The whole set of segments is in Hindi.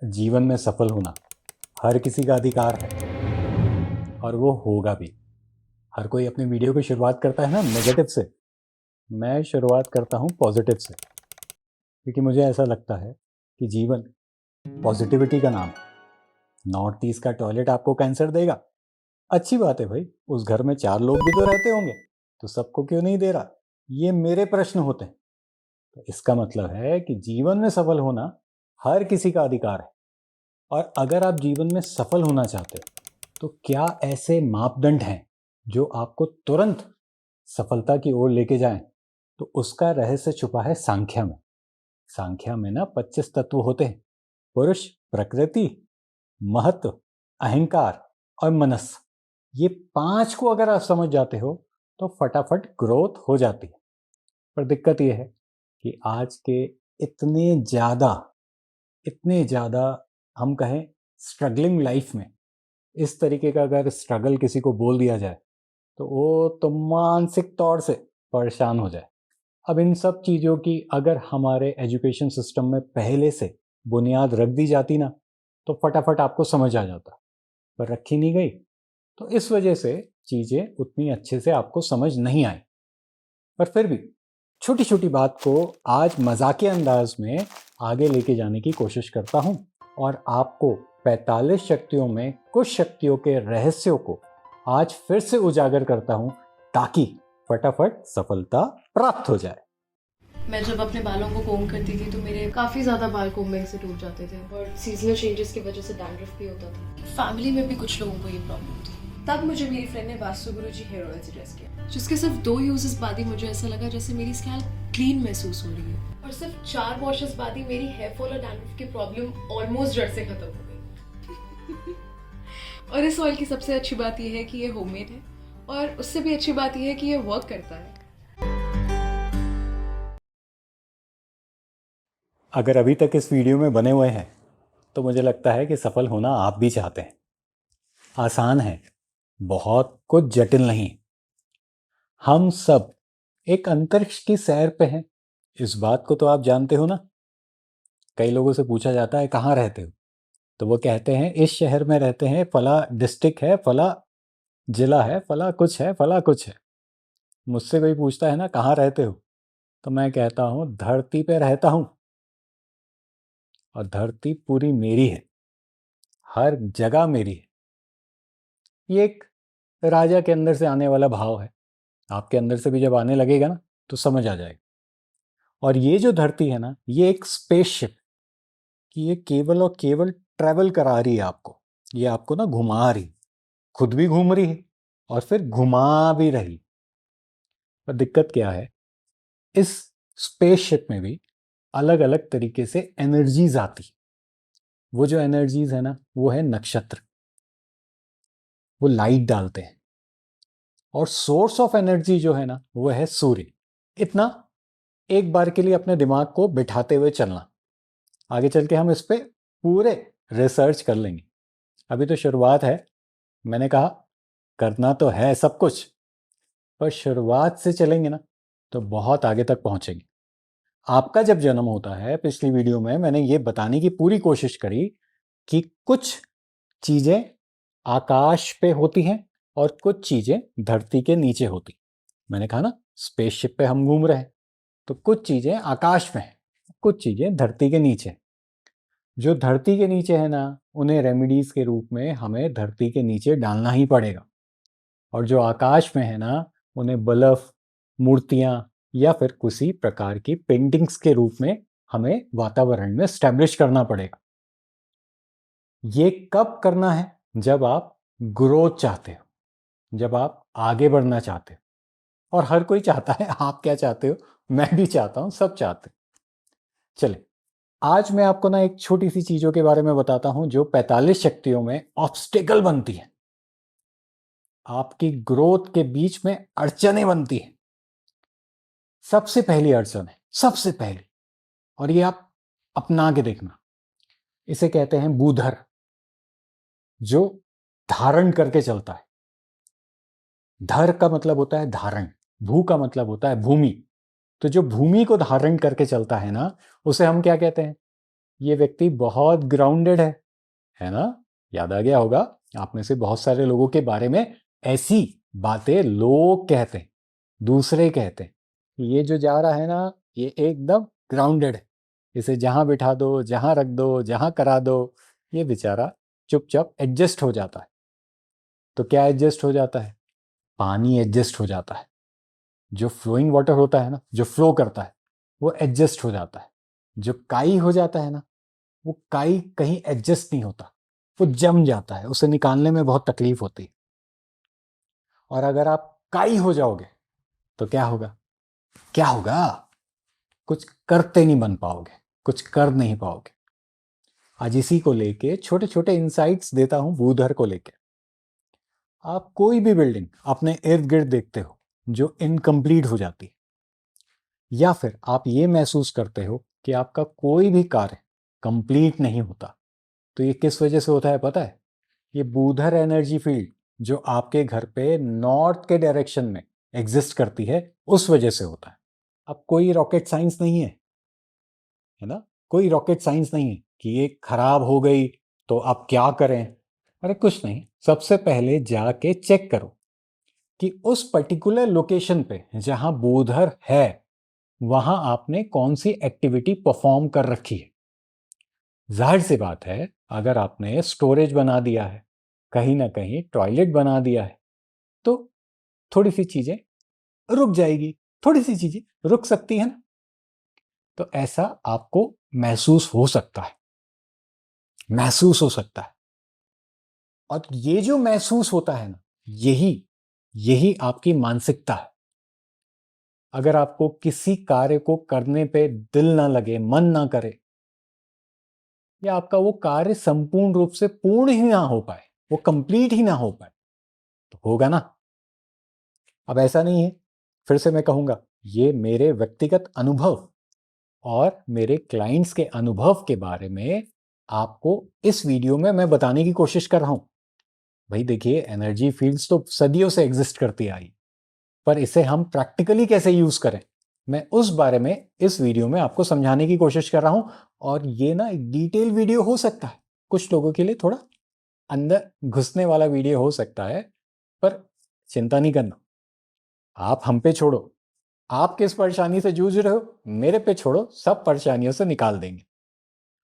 जीवन में सफल होना हर किसी का अधिकार है और वो होगा भी। हर कोई अपनी वीडियो की शुरुआत करता है ना नेगेटिव से। मैं शुरुआत करता हूँ पॉजिटिव से, क्योंकि मुझे ऐसा लगता है कि जीवन पॉजिटिविटी का नाम है। नॉर्थ ईस्ट का टॉयलेट आपको कैंसर देगा, अच्छी बात है भाई, उस घर में 4 लोग भी तो रहते होंगे, तो सबको क्यों नहीं दे रहा? ये मेरे प्रश्न होते हैं। तो इसका मतलब है कि जीवन में सफल होना हर किसी का अधिकार है। और अगर आप जीवन में सफल होना चाहते हो तो क्या ऐसे मापदंड हैं जो आपको तुरंत सफलता की ओर लेके जाएं? तो उसका रहस्य छुपा है सांख्या में। सांख्या में ना 25 तत्व होते हैं: पुरुष, प्रकृति, महत्व, अहंकार और मनस। ये 5 को अगर आप समझ जाते हो तो फटाफट ग्रोथ हो जाती है। पर दिक्कत ये है कि आज के इतने ज़्यादा हम कहें स्ट्रगलिंग लाइफ में इस तरीके का अगर स्ट्रगल किसी को बोल दिया जाए तो वो तो मानसिक तौर से परेशान हो जाए। अब इन सब चीज़ों की अगर हमारे एजुकेशन सिस्टम में पहले से बुनियाद रख दी जाती ना, तो फटाफट आपको समझ आ जाता। पर रखी नहीं गई, तो इस वजह से चीज़ें उतनी अच्छे से आपको समझ नहीं आई। पर फिर भी छोटी छोटी बात को आज मजाकिया अंदाज में आगे लेके जाने की कोशिश करता हूँ और आपको 45 शक्तियों में कुछ शक्तियों के रहस्यों को आज फिर से उजागर करता हूँ, ताकि फटाफट सफलता प्राप्त हो जाए। मैं जब अपने बालों को कोम करती थी तो मेरे काफ़ी ज़्यादा बाल कोम्बिंग से टूट जाते थे और सीजनल चेंजेस की वजह से डैंड्रफ भी होता था। फैमिली में भी कुछ लोगों को ये प्रॉब्लम थी। तब मुझे मेरी फ्रेंड ने वास्तु गुरुजी हेयर ऑयल सजेस्ट किया, जिसके सिर्फ 2 यूजेस बाद ही मुझे ऐसा लगा जैसे मेरी स्कैल्प क्लीन महसूस हो रही है, और सिर्फ 4 वॉशेस बाद ही मेरी हेयर फॉल और डैंड्रफ की प्रॉब्लम ऑलमोस्ट जड़ से खत्म हो गई। और इस ऑयल की सबसे अच्छी बात यह है कि ये होममेड है, और उससे भी अच्छी बात यह है कि ये वर्क करता है। अगर अभी तक इस वीडियो में बने हुए हैं तो मुझे लगता है कि सफल होना आप भी चाहते हैं। आसान है, बहुत कुछ जटिल नहीं। हम सब एक अंतरिक्ष की सैर पे हैं, इस बात को तो आप जानते हो ना। कई लोगों से पूछा जाता है कहाँ रहते हो, तो वो कहते हैं इस शहर में रहते हैं, फला डिस्ट्रिक्ट है, फला जिला है, फला कुछ है, फला कुछ है। मुझसे कोई पूछता है ना कहाँ रहते हो, तो मैं कहता हूँ धरती पे रहता हूँ। और धरती पूरी मेरी है, हर जगह मेरी है। ये एक राजा के अंदर से आने वाला भाव है, आपके अंदर से भी जब आने लगेगा ना तो समझ आ जाएगा। और ये जो धरती है ना, ये एक स्पेसशिप कि ये केवल और केवल ट्रैवल करा रही है आपको। ये आपको ना घुमा रही, खुद भी घूम रही है और फिर घुमा भी रही। पर दिक्कत क्या है, इस स्पेसशिप में भी अलग अलग तरीके से एनर्जीज आती। वो जो एनर्जीज है ना, वो है नक्षत्र, वो लाइट डालते हैं। और सोर्स ऑफ एनर्जी जो है ना, वो है सूर्य। इतना एक बार के लिए अपने दिमाग को बिठाते हुए चलना, आगे चल के हम इस पे पूरे रिसर्च कर लेंगे। अभी तो शुरुआत है। मैंने कहा करना तो है सब कुछ, पर शुरुआत से चलेंगे ना तो बहुत आगे तक पहुंचेंगे। आपका जब जन्म होता है, पिछली वीडियो में मैंने ये बताने की पूरी कोशिश करी कि कुछ चीजें आकाश पे होती हैं और कुछ चीजें धरती के नीचे होती। मैंने कहा ना स्पेसशिप पे हम घूम रहे हैं, तो कुछ चीजें आकाश में हैं, कुछ चीजें धरती के नीचे। जो धरती के नीचे है ना, उन्हें रेमेडीज के रूप में हमें धरती के नीचे डालना ही पड़ेगा। और जो आकाश में है ना, उन्हें बल्ब, मूर्तियां या फिर किसी प्रकार की पेंटिंग्स के रूप में हमें वातावरण में स्टैब्लिश करना पड़ेगा। ये कब करना है? जब आप ग्रोथ चाहते हो, जब आप आगे बढ़ना चाहते हो। और हर कोई चाहता है, आप क्या चाहते हो, मैं भी चाहता हूं, सब चाहते हैं। चले, आज मैं आपको ना एक छोटी सी चीजों के बारे में बताता हूं जो 45 शक्तियों में ऑब्स्टेकल बनती है, आपकी ग्रोथ के बीच में अड़चने बनती है। सबसे पहली अड़चन है, सबसे पहली, और ये आप अपना के देखना, इसे कहते हैं बूधर, जो धारण करके चलता है। धर का मतलब होता है धारण, भू का मतलब होता है भूमि। तो जो भूमि को धारण करके चलता है ना, उसे हम क्या कहते हैं? ये व्यक्ति बहुत ग्राउंडेड है ना? याद आ गया होगा आप में से बहुत सारे लोगों के बारे में ऐसी बातें लोग कहते हैं, दूसरे कहते हैं कि ये जो जा रहा है ना, ये एकदम ग्राउंडेड है, इसे जहां बिठा दो, जहां रख दो, जहां करा दो, ये बेचारा चुपचाप एडजस्ट हो जाता है। तो क्या एडजस्ट हो जाता है? पानी एडजस्ट हो जाता है। जो फ्लोइंग वाटर होता है ना, जो फ्लो करता है, वो एडजस्ट हो जाता है। जो काई हो जाता है ना, वो काई कहीं एडजस्ट नहीं होता, वो जम जाता है, उसे निकालने में बहुत तकलीफ होती है। और अगर आप काई हो जाओगे तो क्या होगा? क्या होगा? कुछ करते नहीं बन पाओगे, कुछ कर नहीं पाओगे। आज इसी को लेके छोटे छोटे इंसाइट्स देता हूं भूधर को लेके। आप कोई भी बिल्डिंग अपने इर्द गिर्द देखते हो जो इनकम्प्लीट हो जाती है, या फिर आप ये महसूस करते हो कि आपका कोई भी कार्य कंप्लीट नहीं होता, तो ये किस वजह से होता है पता है? ये बूधर एनर्जी फील्ड जो आपके घर पे नॉर्थ के डायरेक्शन में एग्जिस्ट करती है, उस वजह से होता है। अब कोई रॉकेट साइंस नहीं है ना? कोई रॉकेट साइंस नहीं है कि ये खराब हो गई तो अब क्या करें। अरे कुछ नहीं, सबसे पहले जाके चेक करो कि उस पर्टिकुलर लोकेशन पे जहां बूधर है, वहां आपने कौन सी एक्टिविटी परफॉर्म कर रखी है। जाहिर सी बात है, अगर आपने स्टोरेज बना दिया है, कहीं ना कहीं टॉयलेट बना दिया है, तो थोड़ी सी चीजें रुक जाएगी, थोड़ी सी चीजें रुक सकती है ना। तो ऐसा आपको महसूस हो सकता है, महसूस हो सकता है। और ये जो महसूस होता है ना, यही यही आपकी मानसिकता है। अगर आपको किसी कार्य को करने पे दिल ना लगे, मन ना करे, या आपका वो कार्य संपूर्ण रूप से पूर्ण ही ना हो पाए, वो कंप्लीट ही ना हो पाए, तो होगा ना। अब ऐसा नहीं है, फिर से मैं कहूंगा, ये मेरे व्यक्तिगत अनुभव और मेरे क्लाइंट्स के अनुभव के बारे में आपको इस वीडियो में मैं बताने की कोशिश कर रहा हूं। भाई देखिए, एनर्जी फील्ड्स तो सदियों से एग्जिस्ट करती आई, पर इसे हम प्रैक्टिकली कैसे यूज करें, मैं उस बारे में इस वीडियो में आपको समझाने की कोशिश कर रहा हूं। और ये ना एक डिटेल वीडियो हो सकता है, कुछ लोगों के लिए थोड़ा अंदर घुसने वाला वीडियो हो सकता है, पर चिंता नहीं करना। आप हम पे छोड़ो, आप किस परेशानी से जूझ रहे हो मेरे पे छोड़ो, सब परेशानियों से निकाल देंगे।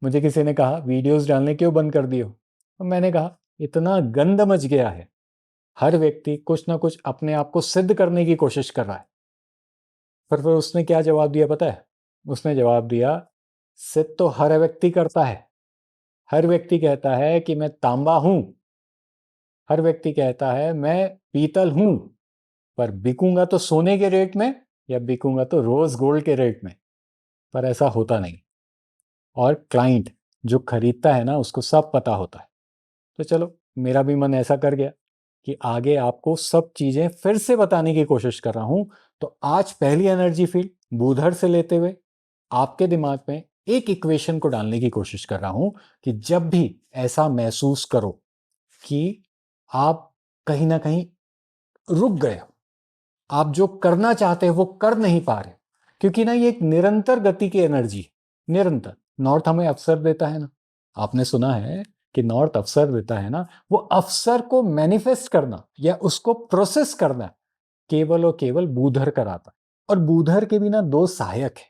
मुझे किसी ने कहा वीडियोस डालने क्यों बंद कर दिए हो, तो मैंने कहा इतना गंद मच गया है, हर व्यक्ति कुछ ना कुछ अपने आप को सिद्ध करने की कोशिश कर रहा है। पर फिर उसने क्या जवाब दिया पता है? उसने जवाब दिया, सिद्ध तो हर व्यक्ति करता है, हर व्यक्ति कहता है कि मैं तांबा हूं, हर व्यक्ति कहता है मैं पीतल हूं, पर बिकूंगा तो सोने के रेट में या बिकूंगा तो रोज गोल्ड के रेट में। पर ऐसा होता नहीं। और क्लाइंट जो खरीदता है ना, उसको सब पता होता है। तो चलो, मेरा भी मन ऐसा कर गया कि आगे आपको सब चीजें फिर से बताने की कोशिश कर रहा हूं। तो आज पहली एनर्जी फील्ड बूधर से लेते हुए आपके दिमाग में एक इक्वेशन को डालने की कोशिश कर रहा हूं कि जब भी ऐसा महसूस करो कि आप कहीं ना कहीं रुक गए हो, आप जो करना चाहते हो वो कर नहीं पा रहे, क्योंकि ना ये एक निरंतर गति की एनर्जी है, निरंतर। नॉर्थ हमें अवसर देता है ना, आपने सुना है कि नॉर्थ अवसर देता है ना, वो अवसर को मैनिफेस्ट करना या उसको प्रोसेस करना केवल और केवल बूधर कराता है। और बूधर के बिना दो सहायक है,